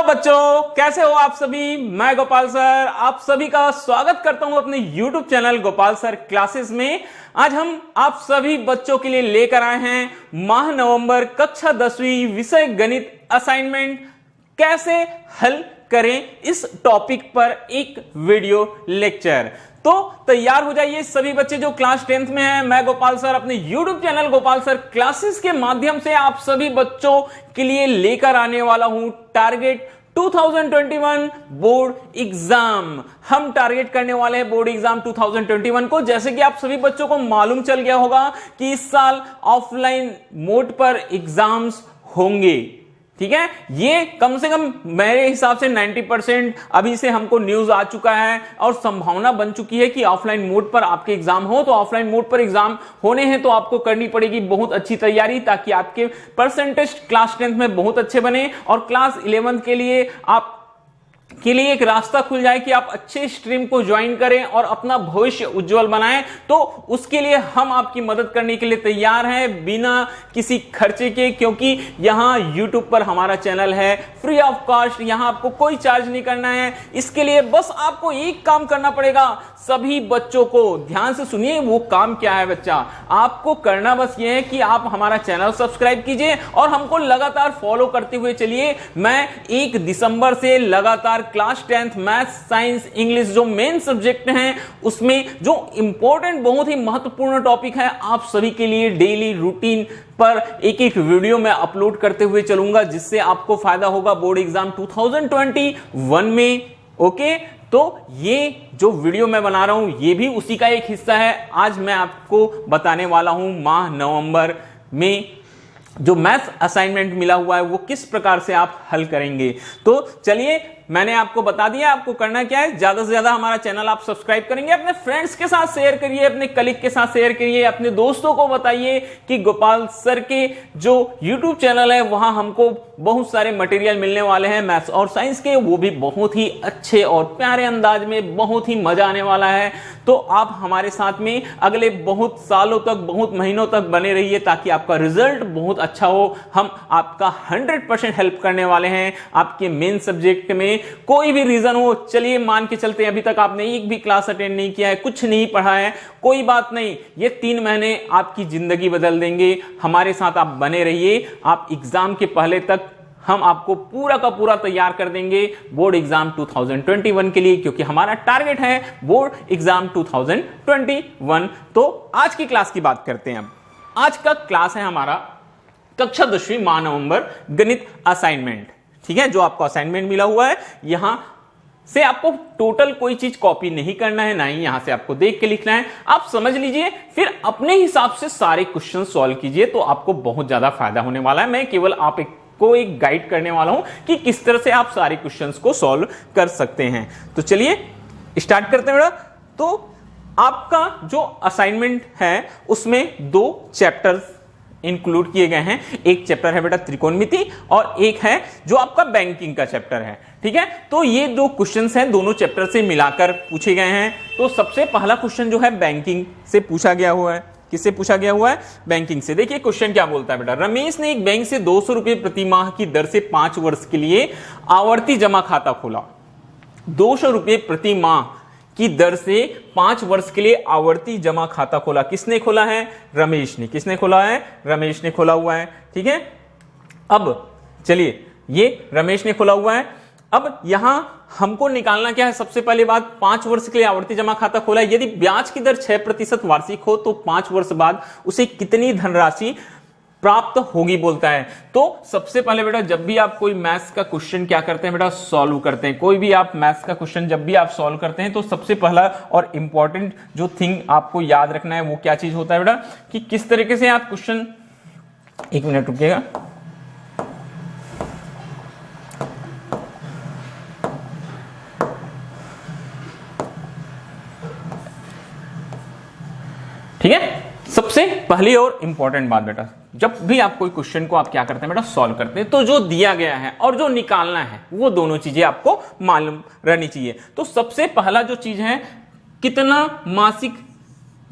बच्चों, कैसे हो आप सभी। मैं गोपाल सर आप सभी का स्वागत करता हूं अपने YouTube channel Gopal sir classes में। आज हम आप सभी बच्चों के लिए लेकर आए हैं माह नवंबर कक्षा 10वीं विषय गणित असाइनमेंट कैसे हल करें इस टॉपिक पर एक वीडियो लेक्चर। तो तैयार हो जाइए सभी बच्चे जो क्लास 10th में हैं। मैं गोपाल सर अपने YouTube channel Gopal sir classes के माध्यम से आप सभी बच्चों के लिए लेकर आने वाला हूं टारगेट 2021 बोर्ड एग्जाम। हम टारगेट करने वाले हैं बोर्ड एग्जाम 2021 को। जैसे कि आप सभी बच्चों को मालूम चल गया होगा कि इस साल ऑफलाइन मोड पर एग्जाम्स होंगे, ठीक है। ये कम से कम मेरे हिसाब से 90% अभी से हमको न्यूज आ चुका है और संभावना बन चुकी है कि ऑफलाइन मोड पर आपके एग्जाम हो। तो ऑफलाइन मोड पर एग्जाम होने हैं तो आपको करनी पड़ेगी बहुत अच्छी तैयारी, ताकि आपके परसेंटेज क्लास 10th में बहुत अच्छे बने और क्लास 11th के लिए आप के लिए एक रास्ता खुल जाए कि आप अच्छे स्ट्रीम को ज्वाइन करें और अपना भविष्य उज्जवल बनाएं। तो उसके लिए हम आपकी मदद करने के लिए तैयार हैं बिना किसी खर्चे के, क्योंकि यहां YouTube पर हमारा चैनल है फ्री ऑफ कॉस्ट। यहां आपको कोई चार्ज नहीं करना है। इसके लिए बस आपको एक काम करना पड़ेगा। सभी बच्चों को ध्यान से सुनिए, वो काम क्या है बच्चा। आपको करना बस ये है कि आप हमारा चैनल सब्सक्राइब कीजिए और हमको लगातार फॉलो करते हुए चलिए। मैं 1 दिसंबर से लगातार class 10th math science English जो मेन सब्जेक्ट हैं उसमें जो इंपॉर्टेंट बहुत ही महत्वपूर्ण टॉपिक है आप सभी के लिए डेली रूटीन पर एक एक वीडियो में अपलोड करते हुए चलूंगा, जिससे आपको फायदा होगा बोर्ड एग्जाम 2021 में। ओके, तो ये जो वीडियो मैं बना रहा हूं ये भी उसी का एक हिस्सा है। आज मैं आपको बताने वाला हूं माह नवंबर में जो मैथ असाइनमेंट मिला हुआ है वो किस प्रकार से आप हल करेंगे। तो चलिए, मैंने आपको बता दिया आपको करना क्या है। ज्यादा से ज्यादा हमारा चैनल आप सब्सक्राइब करेंगे, अपने फ्रेंड्स के साथ शेयर करिए, अपने कलीग के साथ शेयर करिए, अपने दोस्तों को बताइए कि गोपाल सर के जो YouTube चैनल है वहां हमको बहुत सारे मटेरियल मिलने वाले हैं मैथ्स और साइंस के, वो भी बहुत ही अच्छे और प्यारे अंदाज में, बहुत ही मजा आने वाला है। तो आप हमारे साथ में अगले बहुत सालों तक, बहुत महीनों तक बने रहिए ताकि आपका रिजल्ट बहुत अच्छा हो। हम आपका 100% हेल्प करने वाले हैं आपके मेन सब्जेक्ट में। कोई भी रीजन हो, चलिए मान के चलते हैं अभी तक आपने एक भी क्लास अटेंड नहीं किया है, कुछ नहीं पढ़ा है, कोई बात नहीं, ये 3 महीने आपकी जिंदगी बदल देंगे। हमारे साथ आप बने रहिए। आप एग्जाम के पहले तक हम आपको पूरा का पूरा तैयार कर देंगे बोर्ड एग्जाम 2021 के लिए, क्योंकि हमारा टारगेट है बोर्ड एग्जाम 2021। तो आज की क्लास की बात करते हैं। अब आज का क्लास है हमारा कक्षा 10वीं माह नवंबर गणित असाइनमेंट, ठीक है। जो आपको असाइनमेंट मिला हुआ है यहां से आपको टोटल कोई चीज कॉपी नहीं करना है, ना ही यहां से आपको देख के लिखना है। आप समझ लीजिए, फिर अपने हिसाब से सारे क्वेश्चन सॉल्व कीजिए, तो आपको बहुत ज्यादा फायदा होने वाला है। मैं केवल आपको एक गाइड करने वाला हूं कि किस तरह से आप सारे क्वेश्चंस को सॉल्व कर सकते हैं। तो चलिए स्टार्ट करते हैं बेटा। तो आपका जो असाइनमेंट है उसमें 2 चैप्टर्स इंक्लूड किए गए हैं। एक चैप्टर है बेटा त्रिकोणमिति और एक है जो आपका बैंकिंग का चैप्टर है, ठीक है। तो ये 2 क्वेश्चंस हैं, दोनों चैप्टर से मिलाकर पूछे गए हैं। तो सबसे पहला क्वेश्चन जो है बैंकिंग से पूछा गया हुआ है। किससे पूछा गया हुआ है? बैंकिंग से। देखिए क्वेश्चन क्या बोलता है बेटा। रमेश ने एक बैंक से 200 रुपए प्रति माह की दर से 5 वर्ष के लिए आवर्ती जमा खाता खोला। 200 रुपए प्रति माह की दर से 5 वर्ष के लिए आवर्ती जमा खाता खोला। किसने खोला है? रमेश ने। किसने खोला है? रमेश ने खोला हुआ है, ठीक है। अब चलिए, ये रमेश ने खोला हुआ है। अब यहां हमको निकालना क्या है? सबसे पहली बात, 5 वर्ष के लिए आवर्ती जमा खाता खोला है। यदि ब्याज की दर 6% वार्षिक हो तो 5 वर्ष बाद उसे कितनी धनराशि प्राप्त होगी बोलता है। तो सबसे पहले बेटा, जब भी आप कोई मैथ्स का क्वेश्चन क्या करते हैं बेटा, सॉल्व करते हैं। कोई भी आप मैथ्स का क्वेश्चन जब भी आप सॉल्व करते हैं तो सबसे पहला और इंपॉर्टेंट जो थिंग आपको याद रखना है वो क्या चीज होता है बेटा, कि किस तरीके से आप क्वेश्चन, 1 मिनट रुकिएगा। ठीक है, सबसे पहली और इंपॉर्टेंट बात बेटा, जब भी आप कोई क्वेश्चन को आप क्या करते हैं बेटा, सॉल्व करते हैं, तो जो दिया गया है और जो निकालना है वो दोनों चीजें आपको मालूम रहनी चाहिए। तो सबसे पहला जो चीज है, कितना मासिक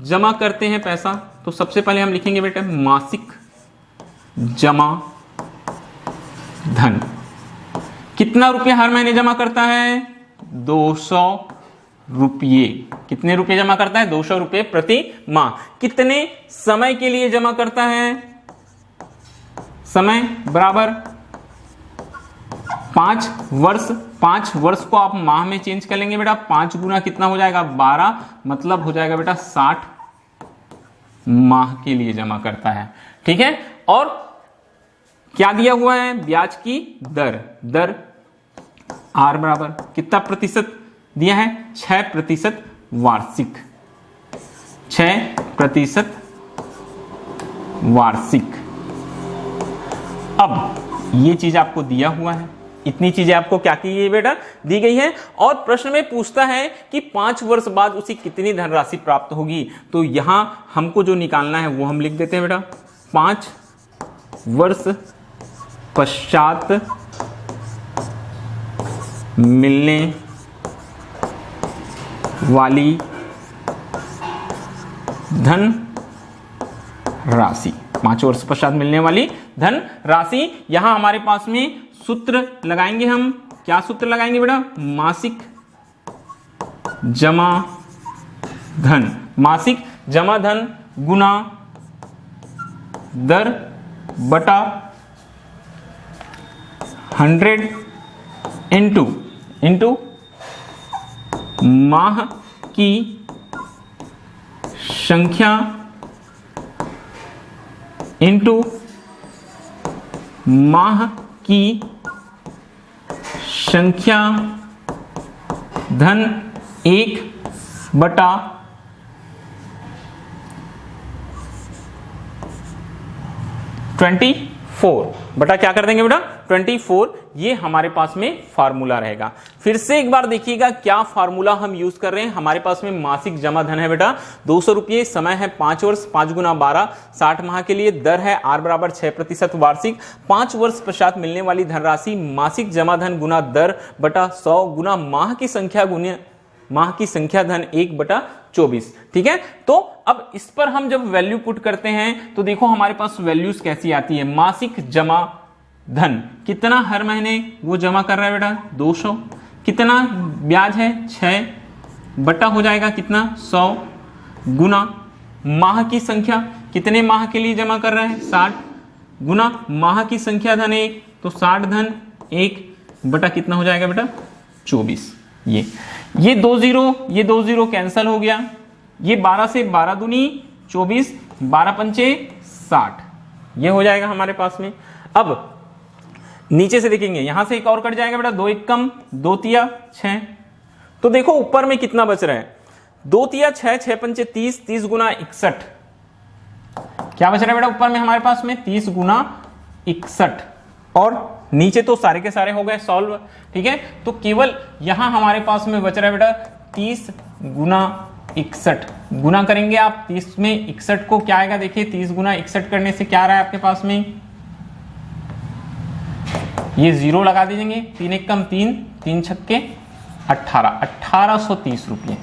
जमा करते हैं पैसा। तो सबसे पहले हम लिखेंगे बेटा मासिक जमा धन। कितना रुपया हर महीने जमा करता है? 200 रुपये। कितने रुपये जमा करता है? 200 रुपये प्रति माह। कितने समय के लिए जमा करता है? समय बराबर 5 वर्ष। 5 वर्ष को आप माह में चेंज कर लेंगे बेटा। 5 गुना कितना हो जाएगा? 12, मतलब हो जाएगा बेटा 60 माह के लिए जमा करता है। ठीक है, और क्या दिया हुआ है? ब्याज की दर। दर आर बराबर कितना प्रतिशत दिया है? 6% वार्षिक। 6% वार्षिक। अब ये चीज आपको दिया हुआ है, इतनी चीजें आपको क्या की है बेटा? दी गई है। और प्रश्न में पूछता है कि 5 वर्ष बाद उसे कितनी धनराशि प्राप्त होगी। तो यहां हमको जो निकालना है वो हम लिख देते हैं बेटा। 5 वर्ष पश्चात मिलने वाली धन राशि। 5 वर्ष पश्चात मिलने वाली धन राशि। यहां हमारे पास में सूत्र लगाएंगे हम। क्या सूत्र लगाएंगे बेटा? मासिक जमा धन। मासिक जमा धन गुना दर बटा 100 इंटू माह की संख्या इंटू माह की संख्या धन 1/24 बटा क्या कर देंगे बेटा? 24। ये हमारे पास में फार्मूला रहेगा। फिर से एक बार देखिएगा क्या फार्मूला हम यूज कर रहे हैं। हमारे पास में मासिक जमा धन है बेटा 200 रुपये, समय है 5 वर्ष, 5 गुना 12 60 माह के लिए, दर है आर बराबर 6% वार्षिक। 5 वर्ष पश्चात मिलने वाली धनराशि मासिक जमा धन गुना दर बटा 100 गुना माह की संख्या गुना माह की संख्या धन 1/24। ठीक है, तो अब इस पर हम जब वैल्यू पुट करते हैं तो देखो हमारे पास वैल्यूज कैसी आती है। मासिक जमा धन कितना हर महीने वो जमा कर रहा है बेटा? 200। कितना ब्याज है? 6 बटा हो जाएगा कितना? 100 गुना माह की संख्या, कितने माह के लिए जमा कर रहा है? 60 गुना माह की संख्या धन 1, तो 60 धन 1 बटा कितना हो जाएगा बेटा? 24। ये 2 0 कैंसल हो गया। ये 12 से 12 दूनी 24, 12 पंचे 60, ये हो जाएगा हमारे पास में। अब नीचे से देखेंगे, यहां से एक और कट जाएगा बेटा, 2 1 कम 2 तिया 6। तो देखो ऊपर में कितना बच रहा है? 2 तिया 6, 6 पंचे 30, 30 गुना 61। क्या बच रहा है बेटा ऊपर में हमारे पास में? 30 गुना 61। और नीचे तो सारे के सारे हो गए सॉल्व। ठीक है, तो केवल यहां हमारे पास में बच रहा है बेटा 30 गुना 61। गुना करेंगे आप 30 में 61 को, क्या आएगा? देखिए 30 गुना 61 करने से क्या आ रहा है आपके पास में? ये 0 लगा दीजिए। 3 1 कम 3, 3 छक्के 18, 1830 रुपये।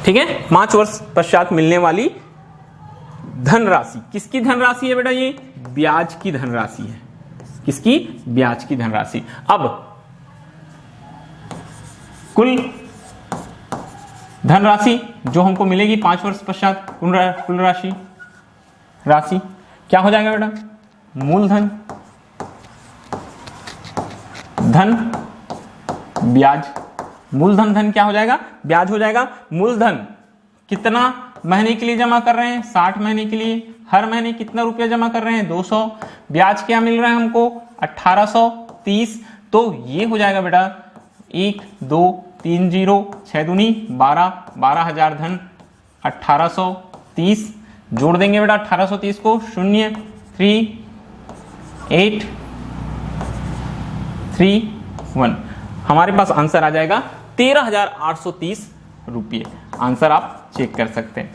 ठीक है, 5 वर्ष पश्चात मिलने वाली धनराशि। किसकी धनराशि है बेटा? ये ब्याज की धनराशि है। किसकी? ब्याज की धनराशि। अब कुल धनराशि जो हमको मिलेगी 5 वर्ष पश्चात, कुल राशि क्या हो जाएगा बेटा? मूलधन धन ब्याज। मूलधन धन क्या हो जाएगा? ब्याज हो जाएगा। मूलधन कितना महीने के लिए जमा कर रहे हैं? 60 महीने के लिए। हर महीने कितना रुपया जमा कर रहे हैं? 200। ब्याज क्या मिल रहा है हमको? 1830। तो ये हो जाएगा बेटा 1 2 3 0 6 दूनी 12, 12,000 धन 1830। जोड़ देंगे बेटा 1830 को, 0 3 8 3 1। हमारे पास आंसर आ जाएगा 13,830 रुपये। आंसर आप चेक कर सकते हैं।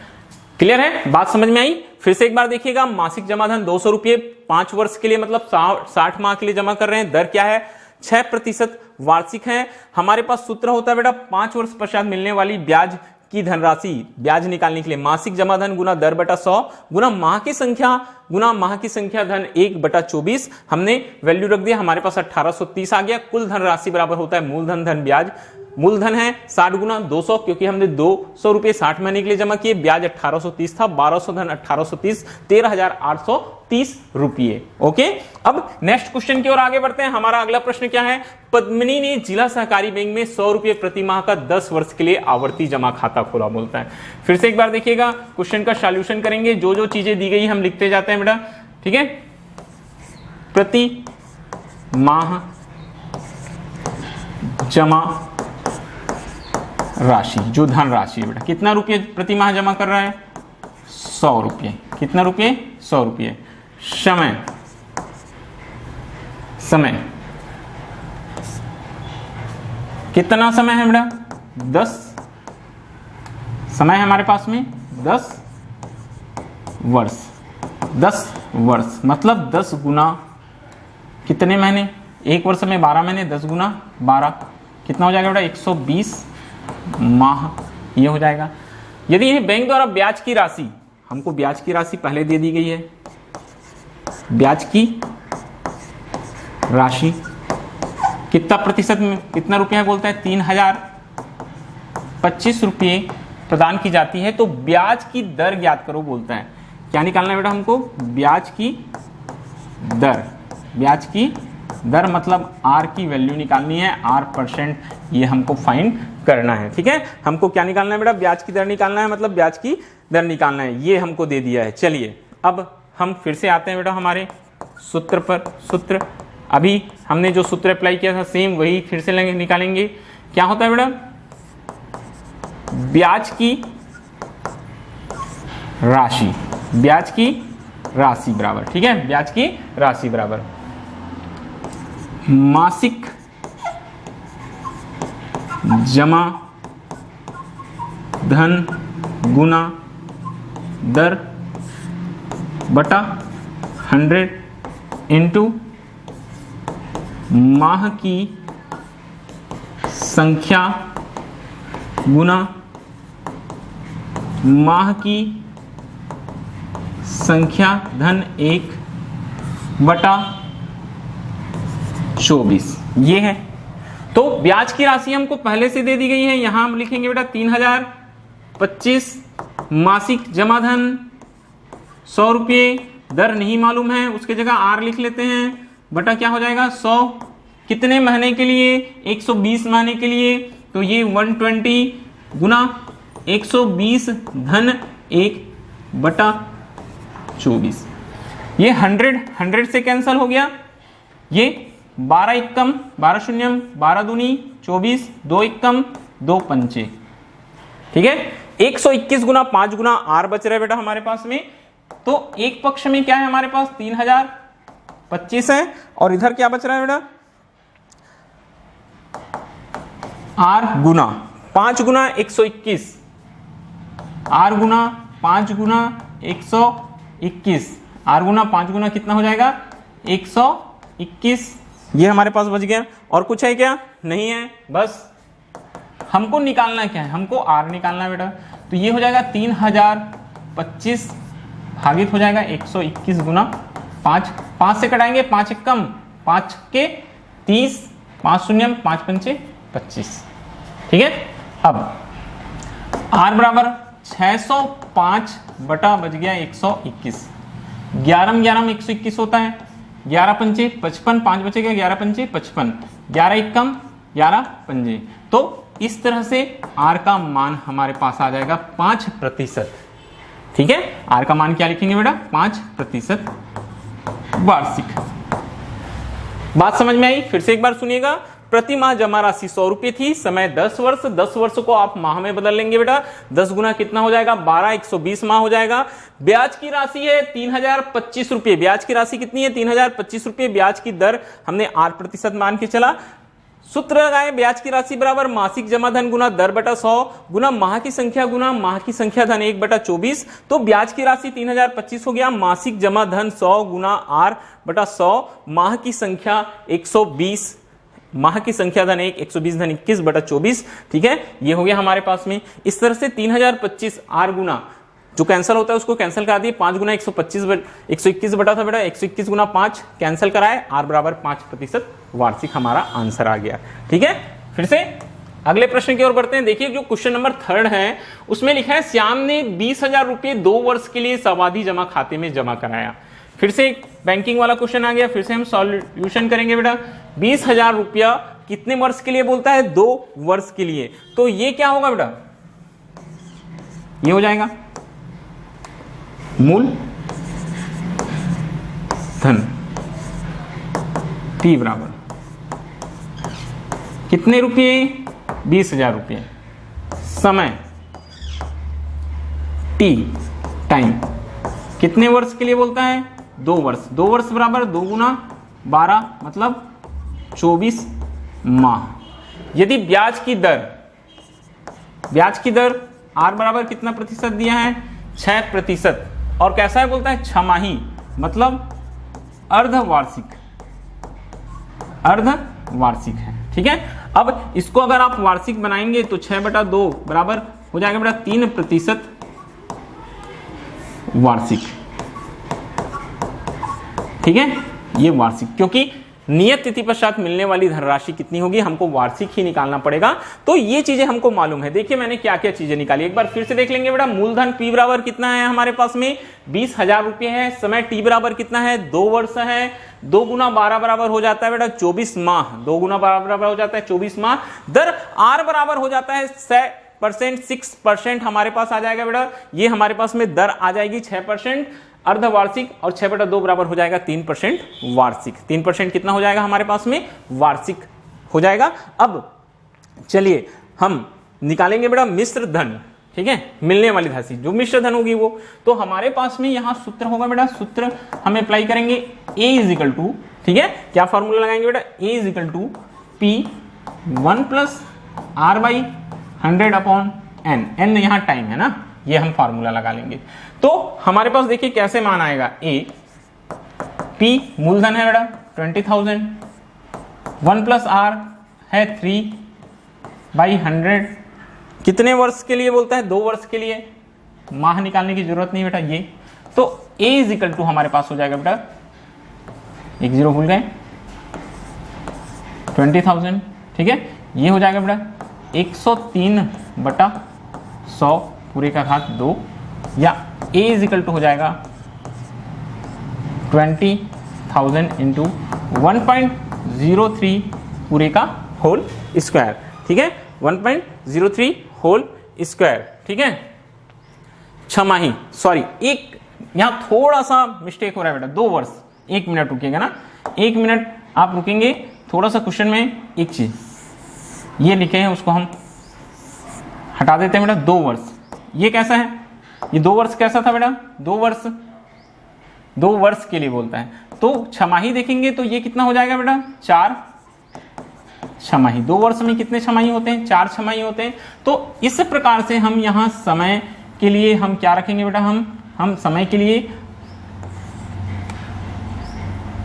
क्लियर है? बात समझ में आई? फिर से एक बार देखिएगा, मासिक जमा धन 200 रुपये 5 वर्ष के लिए, मतलब 60 माह के लिए जमा कर रहे हैं। दर क्या है? 6% वार्षिक है। हमारे पास सूत्र होता है बेटा 5 वर्ष पश्चात मिलने वाली ब्याज की धनराशि ब्याज निकालने के लिए मासिक जमा धन गुना दर बटा 100 गुना माह की संख्या गुना माह की संख्या धन 1/24 हमने वैल्यू रख दिया, हमारे पास 1830 आ गया। कुल धनराशि बराबर होता है मूलधन धन ब्याज, मूलधन है 60 गुना 200 क्योंकि हमने 200 रुपए 60 महीने के लिए जमा किए, ब्याज 1830 था, 1200 धन 1830 13,830 रुपये। ओके, अब नेक्स्ट क्वेश्चन की ओर आगे बढ़ते हैं। हमारा अगला प्रश्न क्या है, पद्मिनी ने जिला सहकारी बैंक में 100 रुपये प्रति माह का 10 वर्ष के लिए आवर्ती जमा खाता खोला बोलता है। फिर से एक बार देखिएगा, क्वेश्चन का सॉल्यूशन करेंगे, जो जो चीजें दी गई हम लिखते जाते हैं बेटा, ठीक है। प्रति माह जमा राशि, जो धन राशि है बेटा, कितना रुपये प्रति माह जमा कर रहा है, 100 रुपये। कितना रुपये, 100 रुपये। समय, समय कितना समय है बेटा, 10 समय है हमारे पास में, 10 वर्ष। 10 वर्ष मतलब 10 गुना कितने महीने, एक वर्ष में 12 महीने, 10 गुना 12 कितना हो जाएगा बेटा, 120 माह ये हो जाएगा। यदि ये बैंक द्वारा ब्याज की राशि, हमको ब्याज की राशि पहले दे दी गई है, ब्याज की राशि कितना प्रतिशत में, कितना रुपया बोलता है, 3025 रुपये प्रदान की जाती है, तो ब्याज की दर ज्ञात करो बोलता है। क्या निकालना है बेटा हमको, ब्याज की दर। ब्याज की दर मतलब आर की वैल्यू निकालनी है, आर %, ये हमको फाइंड करना है, ठीक है। हमको क्या निकालना है बेटा, ब्याज की दर निकालना है, मतलब ब्याज की दर निकालना है, ये हमको दे दिया है। चलिए अब हम फिर से आते हैं बेटा हमारे सूत्र पर। सूत्र अभी हमने जो सूत्र अप्लाई किया था सेम वही फिर से निकालेंगे। क्या होता है बेटा, ब्याज की राशि, ब्याज की राशि बराबर, ठीक है, ब्याज की राशि बराबर मासिक जमा धन गुना दर बटा 100 इंटू माह की संख्या गुना माह की संख्या धन 1/24 ये है। तो ब्याज की राशि हमको पहले से दे दी गई है, यहां हम लिखेंगे बेटा 3025 मासिक जमा धन 100 रुपये, दर नहीं मालूम है उसके जगह आर लिख लेते हैं, बटा क्या हो जाएगा 100 कितने महीने के लिए, 120 महीने के लिए, तो ये 120 गुना 120 धन 1/24, ये 100 से कैंसल हो गया, ये 12 एकम 12 शून्यम 12 दूनी 24, 2 एकम 2 पंचे, ठीक है। 121 गुना 5 गुना आर बच रहा है बेटा हमारे पास में, तो एक पक्ष में क्या है हमारे पास 3025 है, और इधर क्या बच रहा है बेटा, आर गुना 5 गुना 121, आर गुना 5 गुना 121, आर गुना 5 गुना कितना हो जाएगा 121, ये हमारे पास बच गया। और कुछ है क्या, नहीं है, बस हमको निकालना क्या है, हमको आर निकालना है बेटा, तो ये हो जाएगा 3025 भागित हो जाएगा 121 गुना 5, 5 से कटाएंगे 5 एकम 5 के 30, 5 शून्यम 5 पंचे 25, ठीक है। अब आर बराबर 605 बटा बच गया 121, 11 11 121 होता है, 11 पंचे 55, 5 बचेगा 11 पंचे 55, 11 एकम 11 पंजे, तो इस तरह से आर का मान हमारे पास आ जाएगा 5%, ठीक है। आर का मान क्या लिखेंगे बेटा, 5% वार्षिक। बात समझ में आई, फिर से एक बार सुनिएगा। प्रति माह जमा राशि 100 रुपए थी, समय 10 वर्ष, 10 वर्ष को आप माह में बदल लेंगे बेटा, 10 गुना कितना हो जाएगा 12, 120 माह हो जाएगा। ब्याज की राशि है 3025 रुपये, ब्याज की राशि कितनी है 3025 रुपये, ब्याज की दर हमने 8% मान के चला। सूत्र लगाए, ब्याज की राशि बराबर मासिक जमा धन गुना दर बटा 100 गुना माह की संख्या धन 1/24, तो ब्याज की राशि 3025 हो गया, मासिक जमा धन 100 गुना आर बटा 100, माह की संख्या 120 माह की संख्या धन 1, 120 धन 21 बटा 24, ठीक है, ये हो गया हमारे पास में। इस तरह से 3025 आर गुना जो कैंसिल होता है उसको कैंसिल करा दिए, 5 गुना 121 बटा था बेटा, 121 गुना 5 कैंसिल कराए, आर बराबर 5% वार्षिक हमारा आंसर आ गया, ठीक है। फिर से अगले प्रश्न की ओर बढ़ते हैं। देखिए जो क्वेश्चन नंबर 3 है उसमें लिखा है श्याम ने 20,000 रुपये 2 वर्ष के लिए सावधि जमा खाते में जमा कराया। फिर से एक बैंकिंग वाला क्वेश्चन आ गया, फिर से हम सॉल्यूशन करेंगे बेटा। 20,000 रुपया कितने वर्ष के लिए बोलता है? 2 वर्ष के लिए। तो ये क्या होगा बेटा? ये हो जाएगा मूल धन T बराबर कितने रुपये? 20,000 रुपये। समय T टाइम कितने वर्ष के लिए बोलता है? 2 वर्ष। 2 वर्ष बराबर 2 गुना 12 मतलब 24 माह। यदि ब्याज की दर R बराबर कितना प्रतिशत दिया है? 6%। और कैसा है बोलता है? छमाही मतलब अर्धवार्षिक है, ठीक है। अब इसको अगर आप वार्षिक बनाएंगे तो 6/2 बराबर हो जाएगा बेटा 3% वार्षिक, ठीक है। ये वार्षिक, क्योंकि नियत तिथि पश्चात मिलने वाली धनराशि कितनी होगी हमको वार्षिक ही निकालना पड़ेगा। तो ये चीजें हमको मालूम है। देखिए मैंने क्या क्या चीजें निकाली, एक बार फिर से देख लेंगे बेटा। मूलधन P बराबर कितना है हमारे पास में? 20,000 रुपये है। समय T बराबर कितना है? 2 वर्ष है। 2 गुना 12 बराबर हो जाता है बेटा 24 माह। 2 गुना 12 बराबर हो जाता है 24 माह। दर R बराबर हो जाता है 6% हमारे पास आ जाएगा बेटा। ये हमारे पास में दर आ जाएगी 6% अर्धवार्षिक, और 6/2 बराबर हो जाएगा 3% वार्षिक। 3% कितना हो जाएगा हमारे पास में? वार्षिक हो जाएगा। अब चलिए हम निकालेंगे बेटा मिश्र धन, ठीक है, मिलने वाली राशि जो मिश्र धन होगी वो। तो हमारे पास में यहां सूत्र होगा बेटा, सूत्र हम अप्लाई करेंगे A इजिकल टू, ठीक है, क्या फॉर्मूला लगाएंगे बेटा? A is equal to P1 + R/100/n। n यहां टाइम है ना, ये हम फार्मूला लगा लेंगे। तो हमारे पास देखिए कैसे मान आएगा। A P मूलधन है बेटा 20,000, 1 + R है 3/100। कितने वर्ष के लिए बोलता है? 2 वर्ष के लिए। माह निकालने की जरूरत नहीं बेटा ये। तो A इजिकल टू हमारे पास हो जाएगा बेटा, 1 0 भूल गए, 20,000, ठीक है। ये हो जाएगा बेटा 103/100 पूरे का घात 2, या A इजिकल टू हो जाएगा 20,000 इंटू 1.03 पूरे का होल स्क्वायर, ठीक है, 1.03 होल स्क्वायर, ठीक है। छमाही, सॉरी, एक यहां थोड़ा सा मिस्टेक हो रहा है बेटा, 2 वर्ष। 1 मिनट रुकिएगा ना, 1 मिनट आप रुकेंगे। थोड़ा सा क्वेश्चन में एक चीज ये लिखे हैं उसको हम हटा देते हैं बेटा। 2 वर्ष ये कैसा है? ये 2 वर्ष कैसा था बेटा? 2 वर्ष के लिए बोलता है। तो छमाही देखेंगे तो ये कितना हो जाएगा बेटा? 4 छमाही। 2 वर्ष में कितने छमाही होते हैं? 4 छमाही होते हैं। तो इस प्रकार से हम यहां समय के लिए हम क्या रखेंगे बेटा? हम समय के लिए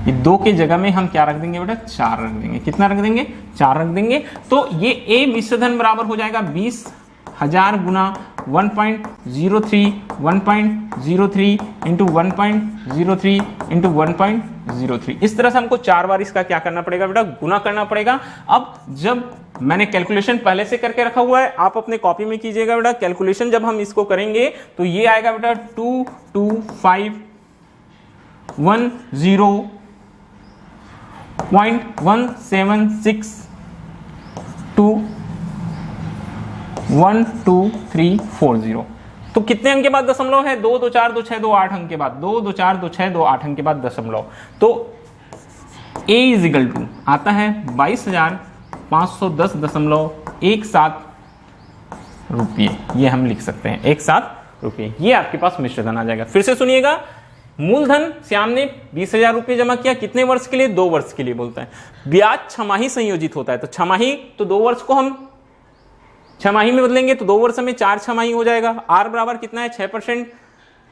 ये 2 के जगह में हम क्या रख देंगे बेटा? 4 रख देंगे। कितना रख देंगे? 4 रख देंगे। तो ये A मिश्रधन बराबर हो जाएगा 20,000 गुना 1.03 इंटू 1.03 इंटू 1.03। इस तरह से हमको 4 बार इसका क्या करना पड़ेगा बेटा? गुना करना पड़ेगा। अब जब मैंने कैलकुलेशन पहले से करके रखा हुआ है, आप अपने कॉपी में कीजिएगा बेटा। कैलकुलेशन जब हम इसको करेंगे तो ये आएगा बेटा 22510.176 to 12340। तो कितने अंक के बाद दशमलव है? 2 2 4 2 6 2 8 अंक के बाद 2 2 4 2 6 2 8 अंक के बाद दशमलव। तो A इजिकल टू आता है 22,510.17 रुपये। ये हम लिख सकते हैं 17 रुपये। ये आपके पास मिश्रधन आ जाएगा। फिर से सुनिएगा, मूलधन श्याम ने 20,000 रुपये जमा किया। कितने वर्ष के लिए? 2 वर्ष के लिए बोलता है। ब्याज छमाही संयोजित होता है, तो छमाही तो 2 वर्ष को हम छमाही में बदलेंगे तो 2 वर्ष में 4 छमाही हो जाएगा। R बराबर कितना है? 6%।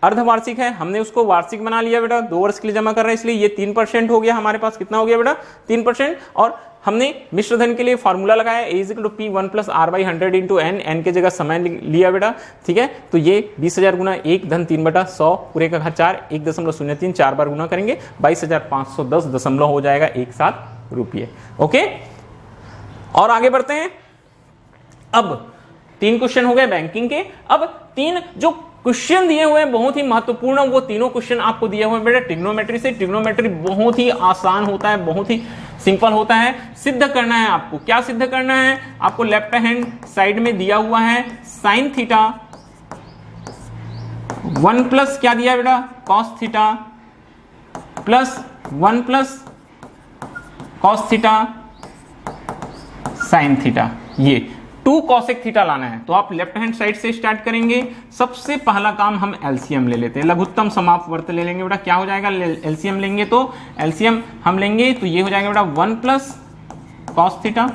अर्धवार्षिक है, हमने उसको वार्षिक बना लिया बेटा, 2 वर्ष के लिए जमा कर रहे हैं, इसलिए ये 3% हो गया हमारे पास। कितना हो गया बेटा? 3%। और हमने मिश्र धन के लिए फॉर्मूला लगाया A = P1 + R/100 × n, n के जगह समय लिया बेटा, ठीक है। तो ये 20,000 गुना 1 धन 3/100 पूरे का घात 4 1.03 4 बार गुना करेंगे 22,510 हो जाएगा 1,7 रुपये। ओके, और आगे बढ़ते हैं। अब 3 क्वेश्चन हो गए बैंकिंग के। अब 3 जो क्वेश्चन दिए हुए हैं बहुत ही महत्वपूर्ण, वो तीनों क्वेश्चन आपको दिए हुए हैं बेटा ट्रिग्नोमेट्री से। ट्रिग्नोमेट्री बहुत ही आसान होता है, बहुत ही सिंपल होता है। सिद्ध करना है आपको, क्या सिद्ध करना है आपको? लेफ्ट हैंड साइड में दिया हुआ है साइन थीटा 1 प्लस क्या दिया बेटा? Cos theta plus 1 plus cos theta sine theta. ये 2 कॉसेक थीटा लाना है, तो आप लेफ्ट हैंड साइड से स्टार्ट करेंगे। सबसे पहला काम हम एलसीएम ले लेते हैं, लघुत्तम समापवर्त ले लेंगे बेटा। क्या हो जाएगा? एलसीएम लेंगे, तो एलसीएम हम लेंगे तो ये हो जाएगा बेटा 1 plus cos theta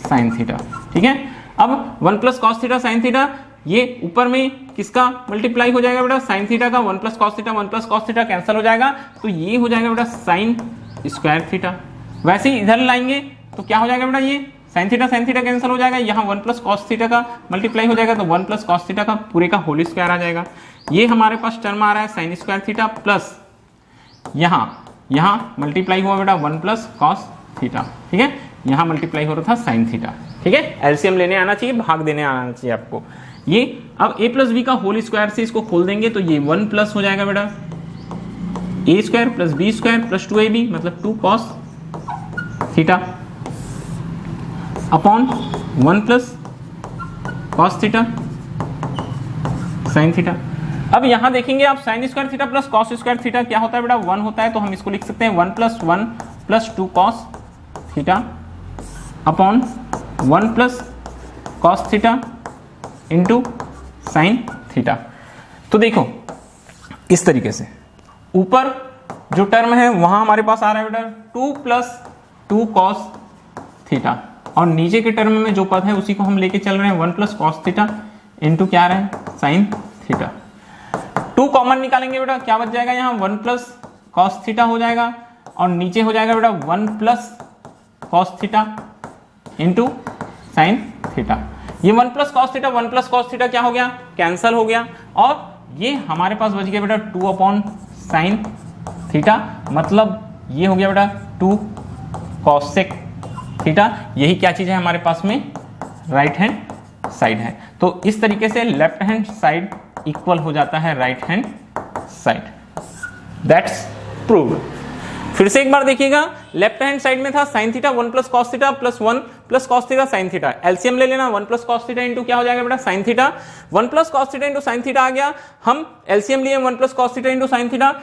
sine theta, ठीक है। अब 1 plus cos theta sine theta, ये ऊपर में किसका मल्टीप्लाई हो जाएगा बेटा? साइन थीटा का। 1 plus cos theta 1 plus cos theta cancel हो जाएगा, तो ये हो जाएगा बेटा साइन स्क्वायर थीटा। वैसे ही इधर लाएंगे तो क्या हो जाएगा बेटा? ये साइन थीटा कैंसिल हो जाएगा, यहाँ 1 प्लस कॉस थीटा का मल्टीप्लाई हो जाएगा, तो 1 प्लस कॉस थीटा का पूरे का होल स्क्वायर आ जाएगा। ये हमारे पास टर्म आ रहा है साइन स्क्वायर थीटा प्लस यहाँ मल्टीप्लाई हुआ बेटा 1 प्लस कॉस थीटा, ठीक है। यहाँ मल्टीप्लाई हो रहा था साइन थीटा, ठीक है। एलसीएम लेने आना चाहिए, भाग देने आना चाहिए आपको। ये अब a प्लस बी का होल स्क्वायर से इसको खोल देंगे, तो ये 1 प्लस हो जाएगा बेटा a square plus B square plus 2ab मतलब 2 cos theta upon 1 plus cos theta sine theta. अब यहां देखेंगे आप sine square theta plus cos square theta क्या होता है बेटा? 1 होता है, तो हम इसको लिख सकते हैं 1 plus 1 plus 2 cos theta upon 1 plus cos theta into sine theta. तो देखो इस तरीके से ऊपर जो टर्म है वहां हमारे पास आ रहा है बेटा 2 प्लस 2 कॉस थीटा, और नीचे के टर्म में जो पद है उसी को हम लेके चल रहे हैं 1 प्लस कॉस थीटा इंटू क्या आ रहा है? Sine theta. 2 कॉमन निकालेंगे बेटा, क्या बच जाएगा? यहाँ 1 प्लस कॉस थीटा हो जाएगा, और नीचे हो जाएगा बेटा 1 plus cos theta into sine theta. ये 1 plus cos theta 1 plus cos theta क्या हो गया? कैंसल हो गया, और ये हमारे पास बच गया बेटा 2 अपॉन साइन थीटा, मतलब ये हो गया बेटा 2 कॉसेक थीटा। यही क्या चीज है हमारे पास में? राइट हैंड साइड है। तो इस तरीके से लेफ्ट हैंड साइड इक्वल हो जाता है right hand side. That's proved. फिर से एक बार देखिएगा, लेफ्ट हैंड साइड में था sign theta 1 plus cos theta plus 1 plus cos theta sine theta. LCM ले लेना, 1 प्लस कॉस थीटा इंटू क्या हो जाएगा बेटा? Sine theta. 1 plus cos theta into sine theta आ गया। हम एलसीएम लिए 1 plus cos theta into sine theta.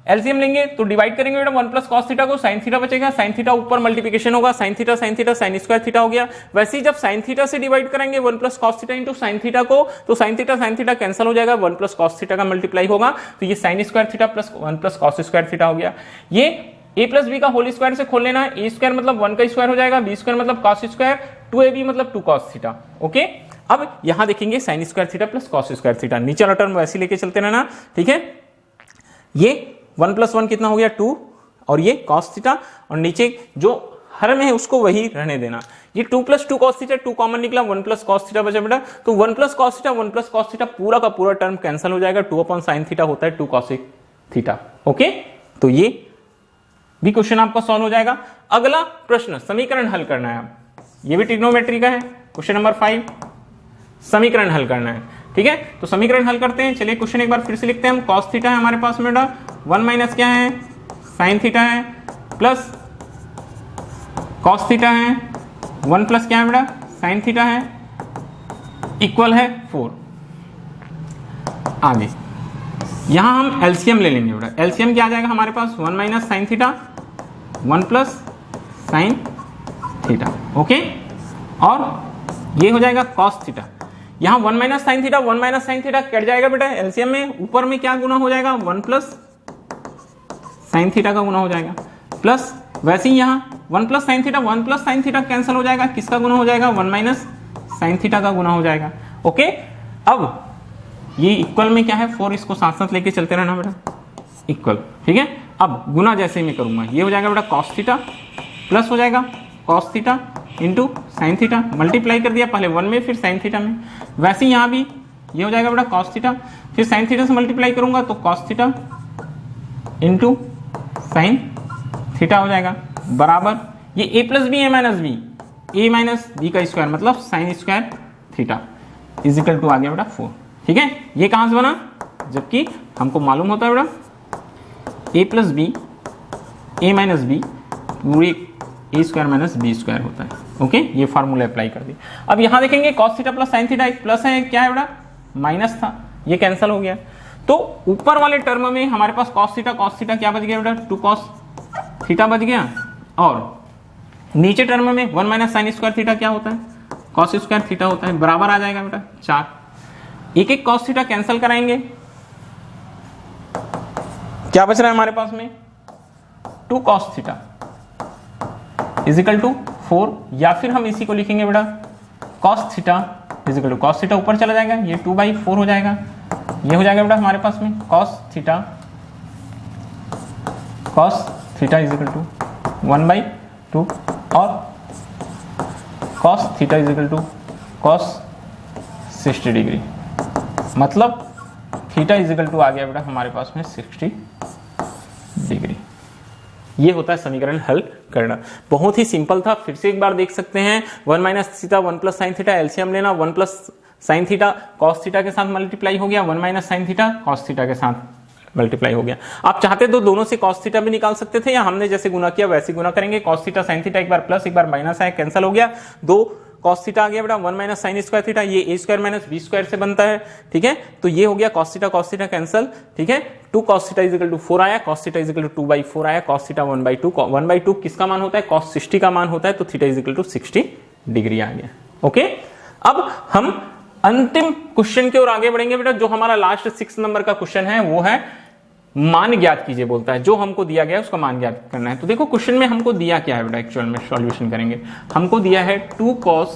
LCM लेंगे तो डिवाइड करेंगे बेटा 1 प्लस कॉस थीटा को, साइन थीटा बचेगा, साइन थीटा ऊपर मल्टीप्लिकेशन होगा, sine theta sine square theta हो गया। वैसे ही जब साइन थीटा से डिवाइड करेंगे 1 plus cos theta into sine theta को, तो साइन थीटा कैंसिल हो जाएगा, 1 प्लस कॉस थीटा का मल्टीप्लाई होगा, तो ये sign square theta plus 1 plus cos square theta हो गया। ये a प्लस बी का होल स्क्वायर से खोल लेना, a स्क्वायर मतलब 1 का स्क्वायर हो जाएगा, b स्क्वायर मतलब कॉस स्क्वायर, 2ab मतलब 2 कॉस थीटा। ओके, अब यहां देखेंगे sign square theta plus cos square theta, नीचे वाला टर्म वैसे लेके चलते रहना, ठीक है। ये 1 प्लस 1 कितना हो गया 2, और ये कॉस थीटा, और नीचे जो हर में है उसको वही रहने देना। ये 2 प्लस 2 कॉस थीटा, 2 कॉमन निकला, 1 प्लस कॉस थीटा बचा बेटा, तो 1 plus cos theta 1 plus cos theta पूरा का पूरा टर्म कैंसिल हो जाएगा, 2 अपॉन साइन थीटा होता है 2 कॉसेक थीटा। ओके, तो ये भी क्वेश्चन आपका सॉल्व हो जाएगा। अगला प्रश्न समीकरण हल करना है, ये भी ट्रिग्नोमेट्री का है, क्वेश्चन नंबर 5 समीकरण हल करना है, ठीक है। तो समीकरण हल करते हैं, चलिए क्वेश्चन एक बार फिर से लिखते हैं हम। कॉस थीटा है हमारे पास में बेटा, 1 माइनस क्या है साइन थीटा है, प्लस कॉस थीटा है, 1 प्लस क्या है बेटा साइन थीटा है, इक्वल है 4। आगे यहां हम एलसीएम ले लेंगे बेटा, एलसीएम क्या आ जाएगा हमारे पास 1 minus sign theta 1 plus sine theta. Okay, और ये हो जाएगा कॉस थीटा, यहां 1 minus sign theta 1 minus sine theta cut जाएगा बेटा एलसीएम में, ऊपर में क्या गुना हो जाएगा 1 प्लस साइन थीटा का गुना हो जाएगा, प्लस वैसे ही यहां 1 प्लस साइन थीटा कैंसिल हो जाएगा, किसका गुना हो जाएगा 1 माइनस साइन थीटा का गुना हो जाएगा। ओके, अब ये इक्वल में क्या है 4, इसको साथ साथ लेके चलते रहना बेटा, इक्वल, ठीक है। अब गुना जैसे मैं करूंगा ये हो जाएगा बेटा कॉस थीटा प्लस हो जाएगा cos theta into sine theta, multiply कर दिया पहले 1 में फिर साइन थीटा में। वैसे ही यहाँ भी ये हो जाएगा बेटा कॉस थीटा, फिर साइन थीटा से मल्टीप्लाई करूंगा तो cos theta into sine theta हो जाएगा, बराबर ये A plus B A minus B, A minus B का स्क्वायर मतलब sine square theta is equal to आ गया बेटा 4, ठीक है। ये कहां से बना, जबकि हमको मालूम होता है बेटा ए plus B A minus B पूरी ए स्क्वायर माइनस बी स्क्वायर होता है, ओके। ये फार्मूला अप्लाई कर दिया। अब यहां देखेंगे cos theta plus sine theta, एक प्लस है क्या है बेटा माइनस था, ये कैंसिल हो गया। तो ऊपर वाले टर्म में हमारे पास कॉस थीटा क्या बच गया बेटा 2 कॉस थीटा बच गया, और नीचे टर्म में 1 माइनस साइन स्क्वायर थीटा क्या होता है कॉस स्क्वायर थीटा होता है, बराबर आ जाएगा बेटा 4। एक एक कॉस थीटा कैंसिल कराएंगे, क्या बच रहा है हमारे पास में 2 cos theta is equal to 4, या फिर हम इसी को लिखेंगे बेटा cos theta is equal to cos theta ऊपर चला जाएगा, ये 2/4 हो जाएगा, ये हो जाएगा बेटा हमारे पास में cos theta is equal to 1/2 और cos theta is equal to cos 60 degree, मतलब थीटा इज इक्वल टू आ गया बेटा हमारे पास में 60 डिग्री। ये होता है समीकरण हल करना, बहुत ही सिंपल था। फिर से एक बार देख सकते हैं 1 minus theta 1 plus sign theta, LCM लेना 1 plus sine theta cos theta के साथ मल्टीप्लाई हो गया, 1 minus sine theta cos theta के साथ मल्टीप्लाई हो गया। आप चाहते तो दोनों से कॉस थीटा भी निकाल सकते थे, या हमने जैसे गुना किया वैसे गुना करेंगे। कॉस थीटा साइन थीटा एक बार प्लस एक बार माइनस है, कैंसिल हो गया, 2 कॉस थीटा आ गया बेटा 1 माइनस साइन स्क्वायर थीटा, ये ए स्क्वायर माइनस बी स्क्वायर से बनता है, ठीक है। तो ये हो गया कॉस थीटा कैंसिल, ठीक है। 2 cos theta is equal to 4 आया, cos theta is equal to 2/4 आया, कॉस थीटा 1/2 किसका मान होता है कॉस 60 का मान होता है, तो theta is equal to 60 degree आ गया, ओके। अब हम अंतिम क्वेश्चन की ओर आगे बढ़ेंगे बेटा, जो हमारा लास्ट 6 नंबर का क्वेश्चन है वो है मान ज्ञात कीजिए बोलता है, जो हमको दिया गया है उसका मान ज्ञात करना है। तो देखो क्वेश्चन में हमको दिया क्या है बेटा, एक्चुअल में सॉल्यूशन करेंगे, हमको दिया है 2 cos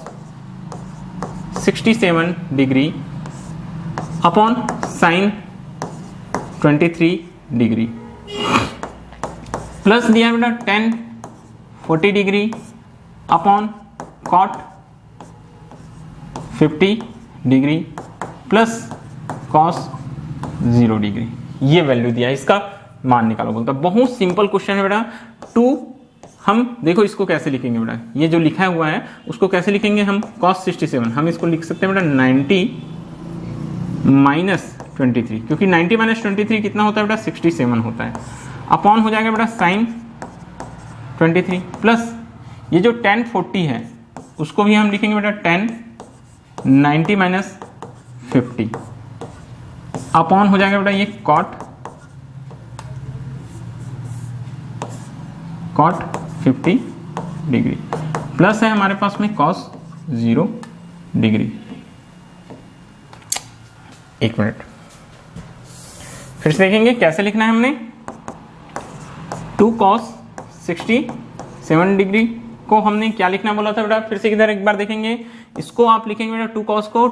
67 degree upon sine 23 degree plus दिया बेटा 10 40 degree upon cot 50 degree plus cos 0 degree, ये वैल्यू दिया है, इसका मान निकालो बोलता है। बहुत सिंपल क्वेश्चन है बेटा। 2 हम देखो इसको कैसे लिखेंगे बेटा, ये जो लिखा हुआ है उसको कैसे लिखेंगे हम cos 67, हम इसको लिख सकते हैं बेटा 90 माइनस 23, क्योंकि 90 माइनस 23 कितना होता है बेटा 67 होता है, अपॉन हो जाएगा बेटा साइन 23 प्लस ये जो 10 40 है उसको भी हम लिखेंगे बेटा 10 90 माइनस 50 अपॉन हो जाएगा बेटा ये कॉट 50 डिग्री प्लस है हमारे पास में कॉस 0 डिग्री। एक मिनट फिर से देखेंगे कैसे लिखना है हमने। 2 cos 67 डिग्री को हमने क्या लिखना बोला था बेटा, फिर से इधर एक बार देखेंगे, इसको आप लिखेंगे बेटा 2 cos को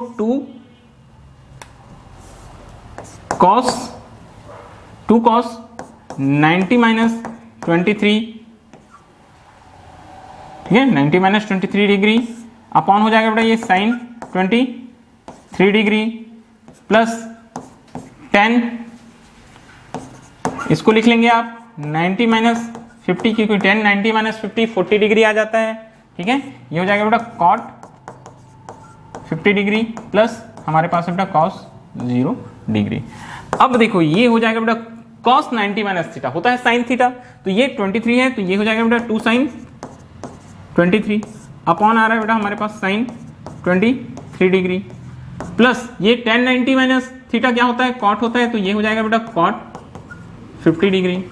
2 cos 90 माइनस 23, ठीक है 90 माइनस 23 डिग्री अपॉन हो जाएगा बेटा ये साइन 23 डिग्री प्लस 10, इसको लिख लेंगे आप 90 माइनस 50, क्योंकि 10 90 माइनस 50 40 डिग्री आ जाता है, ठीक है। ये हो जाएगा बेटा कॉट 50 डिग्री प्लस हमारे पास है बेटा कॉस 0 डिग्री। अब देखो ये हो जाएगा बेटा cos 90 माइनस थीटा होता है साइन थीटा, तो ये 23 है तो ये हो जाएगा बेटा 2 साइन 23 अपॉन आ रहा है बेटा हमारे पास साइन 23 डिग्री प्लस ये 10 90 माइनस थीटा क्या होता है कॉट होता है, तो ये हो जाएगा बेटा कॉट 50 डिग्री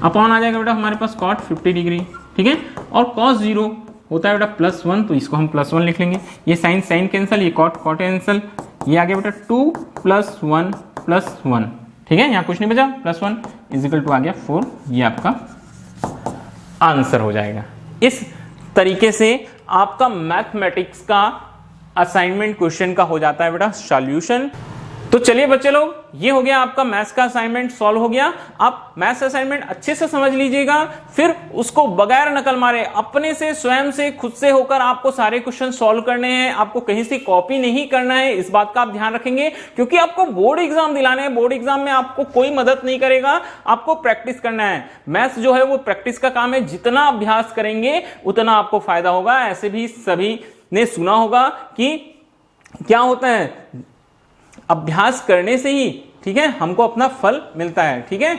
अपॉन आ जाएगा बेटा हमारे पास कॉट 50 डिग्री, ठीक है। और cos 0 होता है बेटा +1, तो इसको हम +1 लिख लेंगे, ये साइन साइन कैंसल, ये कॉट कॉट कैंसल, ये आ गया बेटा 2 + 1 + 1, ठीक है। यहाँ कुछ नहीं बचा, +1 इजिकल टू आ गया 4, ये आपका आंसर हो जाएगा। इस तरीके से आपका मैथमेटिक्स का असाइनमेंट क्वेश्चन का हो जाता है बेटा सॉल्यूशन। तो चलिए बच्चे लोग, ये हो गया आपका मैथ्स का असाइनमेंट सॉल्व हो गया। आप मैथ्स असाइनमेंट अच्छे से समझ लीजिएगा, फिर उसको बगैर नकल मारे अपने से स्वयं से खुद से होकर आपको सारे क्वेश्चन सॉल्व करने हैं। आपको कहीं से कॉपी नहीं करना है, इस बात का आप ध्यान रखेंगे, क्योंकि आपको बोर्ड एग्जाम दिलाने हैं। बोर्ड एग्जाम में आपको कोई मदद नहीं करेगा, आपको प्रैक्टिस करना है। मैथ्स जो है वो प्रैक्टिस का काम है, जितना अभ्यास करेंगे उतना आपको फायदा होगा। ऐसे भी सभी ने सुना होगा कि क्या होता है, अभ्यास करने से ही, ठीक है, हमको अपना फल मिलता है। ठीक है,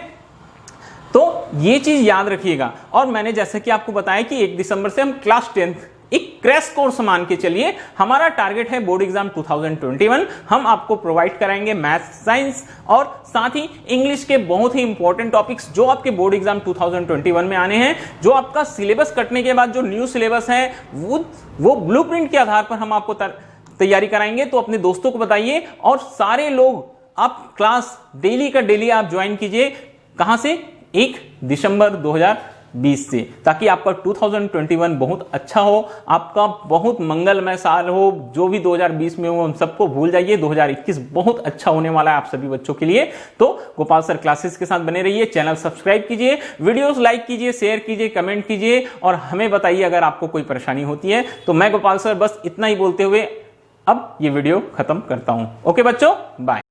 तो ये चीज याद रखिएगा। और मैंने जैसे कि आपको बताया कि 1 दिसंबर से हम क्लास 10th एक क्रैश कोर्स मान के चलिए। हमारा टारगेट है बोर्ड एग्जाम 2021। हम आपको प्रोवाइड कराएंगे मैथ्स, साइंस और साथ ही इंग्लिश के बहुत ही इंपॉर्टेंट टॉपिक्स जो आपके बोर्ड एग्जाम 2021 में आने हैं। जो आपका सिलेबस कटने के बाद जो न्यू सिलेबस है वो ब्लूप्रिंट के आधार पर हम आपको तैयारी कराएंगे। तो अपने दोस्तों को बताइए और सारे लोग आप क्लास डेली का डेली आप ज्वाइन कीजिए। कहां से? 1 दिसंबर 2020 से, ताकि आपका 2021 बहुत अच्छा हो, आपका बहुत मंगलमय साल हो। जो भी 2020 में हो हम सबको भूल जाइए, 2021 बहुत अच्छा होने वाला है आप सभी बच्चों के लिए। तो गोपाल सर क्लासेस के साथ बने रहिए, चैनल सब्सक्राइब कीजिए, वीडियोस लाइक कीजिए, शेयर कीजिए, कमेंट कीजिए और हमें बताइए अगर आपको कोई परेशानी होती है। तो मैं गोपाल सर बस इतना ही बोलते हुए अब ये वीडियो खत्म करता हूं। ओके बच्चों, बाय।